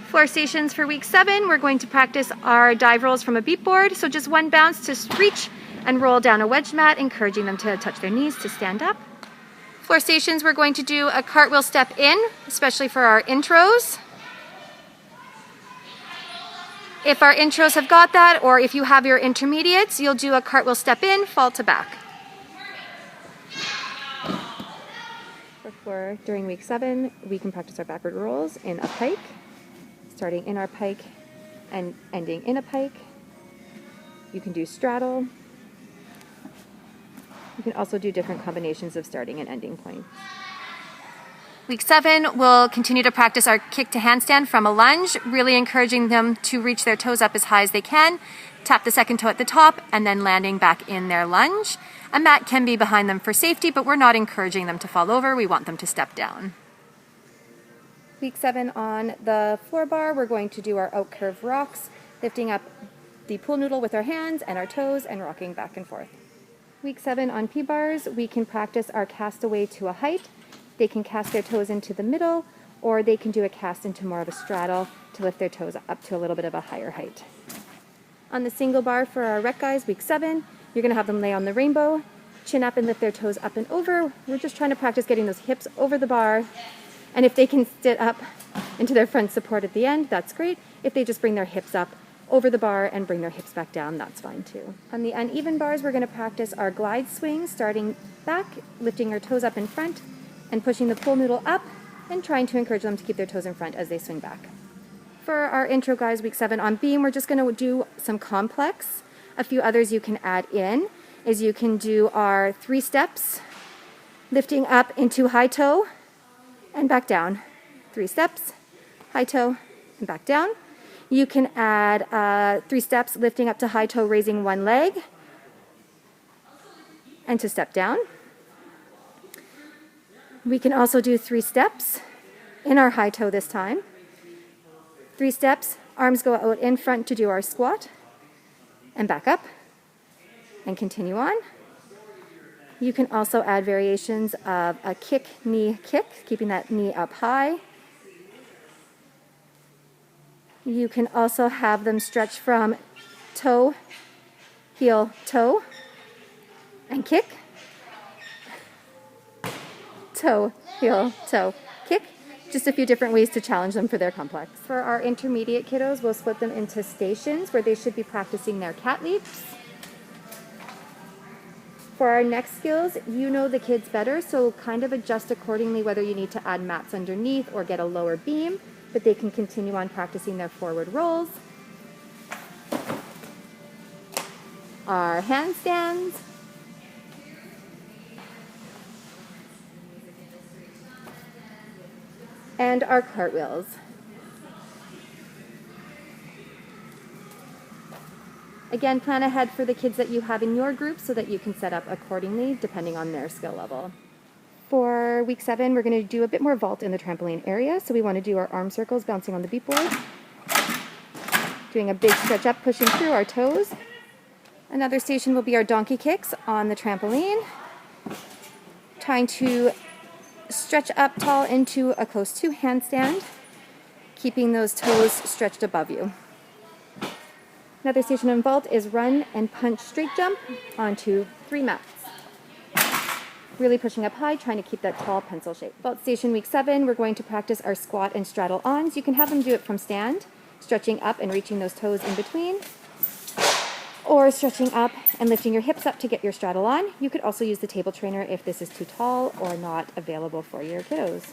Floor stations for week 7, we're going to practice our dive rolls from a beat board. So just one bounce to reach and roll down a wedge mat, encouraging them to touch their knees to stand up. Floor stations, we're going to do a cartwheel step in, especially for our intros. If our intros have got that, or if you have your intermediates, you'll do a cartwheel step in, fall to back. During week 7, we can practice our backward rolls in a pike, starting in our pike and ending in a pike. You can do straddle. You can also do different combinations of starting and ending points. Week 7, we'll continue to practice our kick to handstand from a lunge, really encouraging them to reach their toes up as high as they can, tap the second toe at the top, and then landing back in their lunge. A mat can be behind them for safety, but we're not encouraging them to fall over. We want them to step down. Week 7 on the floor bar, we're going to do our out curve rocks, lifting up the pool noodle with our hands and our toes and rocking back and forth. Week 7 on P-bars, we can practice our cast away to a height. They can cast their toes into the middle, or they can do a cast into more of a straddle to lift their toes up to a little bit of a higher height. On the single bar for our rec guys, week 7, you're going to have them lay on the rainbow, chin up and lift their toes up and over. We're just trying to practice getting those hips over the bar. And if they can sit up into their front support at the end, that's great. If they just bring their hips up over the bar and bring their hips back down, that's fine too. On the uneven bars, we're going to practice our glide swing, starting back, lifting our toes up in front, and pushing the pool noodle up, and trying to encourage them to keep their toes in front as they swing back. For our intro guys, week 7 on beam, we're just going to do some complex. A few others you can add in is you can do our 3 steps, lifting up into high toe and back down. 3 steps, high toe, and back down. You can add 3 steps, lifting up to high toe, raising one leg, and to step down. We can also do 3 steps in our high toe this time. 3 steps, arms go out in front to do our squat, and back up, and continue on. You can also add variations of a kick, knee, kick, keeping that knee up high. You can also have them stretch from toe, heel, toe, and kick. Toe, heel, toe, kick. Just a few different ways to challenge them for their complex. For our intermediate kiddos, we'll split them into stations where they should be practicing their cat leaps. For our next skills, you know the kids better, so kind of adjust accordingly whether you need to add mats underneath or get a lower beam, but they can continue on practicing their forward rolls. Our handstands. And our cartwheels. Again, plan ahead for the kids that you have in your group so that you can set up accordingly depending on their skill level. For week 7, we're going to do a bit more vault in the trampoline area. So we want to do our arm circles bouncing on the beat board. Doing a big stretch up, pushing through our toes. Another station will be our donkey kicks on the trampoline. Trying to stretch up tall into a close to handstand, keeping those toes stretched above you. Another station in vault is run and punch straight jump onto 3 mats. Really pushing up high, trying to keep that tall pencil shape. Vault station week 7, we're going to practice our squat and straddle ons. You can have them do it from stand, stretching up and reaching those toes in between, or stretching up and lifting your hips up to get your straddle on. You could also use the table trainer if this is too tall or not available for your kiddos.